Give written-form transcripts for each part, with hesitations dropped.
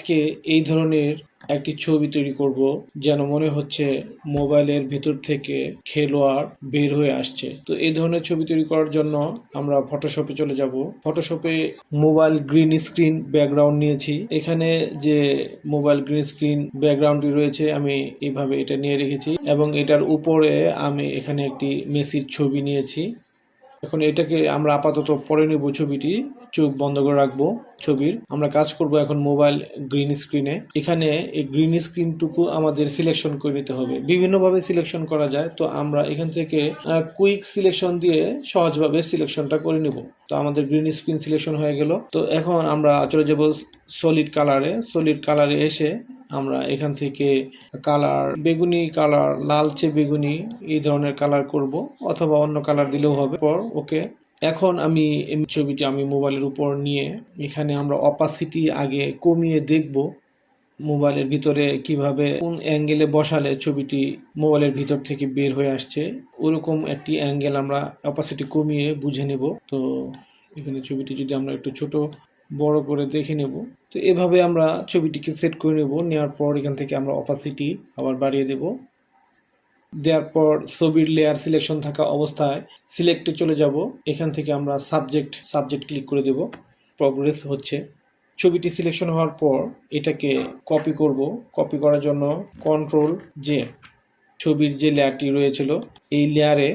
আজকে এই ধরনের একটি ছবি তৈরি করব যেন মনে হচ্ছে মোবাইলের ভিতর থেকে খেলোয়াড় বের হয়ে আসছে। তো এই ধরনের ছবি তৈরি করার জন্য আমরা ফটোশপে চলে যাব। ফটোশপে মোবাইল গ্রিন স্ক্রিন ব্যাকগ্রাউন্ড নিয়েছি। এখানে যে মোবাইল গ্রিন স্ক্রিন ব্যাকগ্রাউন্ডটি রয়েছে আমি এইভাবে এটা নিয়ে রেখেছি এবং এটার উপরে আমি এখানে একটি মেসির ছবি নিয়েছি। এখন এটাকে আমরা আপাতত পরে নেব, ছবিটি চোখ বন্ধ করে রাখবো। ছবির আমরা কাজ করব এখন মোবাইল গ্রিন স্ক্রিনে। এখানে এই গ্রিন স্ক্রিনটুকু আমাদের সিলেকশন করে নিতে হবে। বিভিন্নভাবে সিলেকশন করা যায়, তো আমরা এখান থেকে কুইক সিলেকশন দিয়ে সহজভাবে সিলেকশনটা করে নিব। তো আমাদের গ্রিন স্ক্রিন সিলেকশন হয়ে গেল। তো এখন আমরা চলে যাব সলিড কালারে এসে আমরা এখান থেকে কালার বেগুনি কালার, লালচে বেগুনি এই ধরনের কালার করব, অথবা অন্য কালার দিলেও হবে। পর ওকে। এখন আমি ছবিটি মোবাইলের উপর নিয়ে এখানে আমরা অপাসিটি আগে কমিয়ে দেখব মোবাইলের ভিতরে কিভাবে কোন অ্যাঙ্গেলে বসালে ছবিটি মোবাইলের ভিতর থেকে বের হয়ে আসছে। ওরকম একটি অ্যাঙ্গেল আমরা অপাসিটি কমিয়ে বুঝে নেব। তো এখানে ছবিটি যদি আমরা একটু ছোট বড় করে দেখে নেব। তো এভাবে আমরা ছবিটিকে সেট করে নেব। নেওয়ার পর এখান থেকে আমরা অপাসিটি আবার বাড়িয়ে দেব। দেওয়ার পর ছবির লেয়ার সিলেকশন থাকা অবস্থায় সিলেক্টে চলে যাব। এখান থেকে আমরা সাবজেক্ট ক্লিক করে দেব। প্রগ্রেস হচ্ছে। ছবিটি সিলেকশন হওয়ার পর এটাকে কপি করব। কপি করার জন্য কন্ট্রোল জে, ছবির যে লেয়ারটি রয়েছিল এই লেয়ারে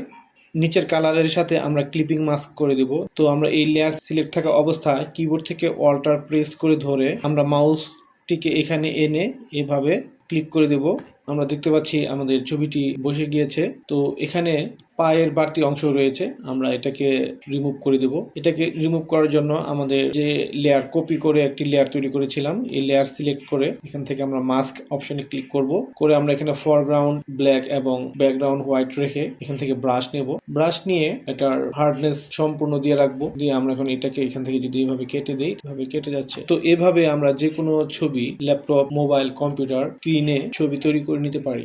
নিচের কালারের সাথে আমরা ক্লিপিং মাস্ক করে দেব। তো আমরা এই লেয়ার সিলেক্ট থাকা অবস্থায় কিবোর্ড থেকে অল্টার প্রেস করে ধরে আমরা মাউসটিকে এখানে এনে এভাবে ক্লিক করে দেব। আমরা দেখতে পাচ্ছি আমাদের ছবিটি বসে গিয়েছে। তো এখানে পায়ের বাড়তি অংশ রয়েছে, আমরা এটাকে রিমুভ করে দেব। এটাকে রিমুভ করার জন্য আমাদের যে লেয়ার কপি করে একটি লেয়ার তৈরি করেছিলাম, এই লেয়ার সিলেক্ট করে এখান থেকে আমরা মাস্ক অপশনে ক্লিক করব। করে আমরা এখানে ফরগ্রাউন্ড ব্ল্যাক এবং ব্যাকগ্রাউন্ড হোয়াইট রেখে এখান থেকে ব্রাশ নেব। ব্রাশ নিয়ে এটার হার্ডনেস সম্পূর্ণ দিয়ে রাখবো। দিয়ে আমরা এখন এটাকে এখান থেকে যদি এইভাবে কেটে দেই, এভাবে কেটে যাচ্ছে। তো এভাবে আমরা যে কোনো ছবি ল্যাপটপ, মোবাইল, কম্পিউটার স্ক্রিনে ছবি তৈরি করে নিতে পারি।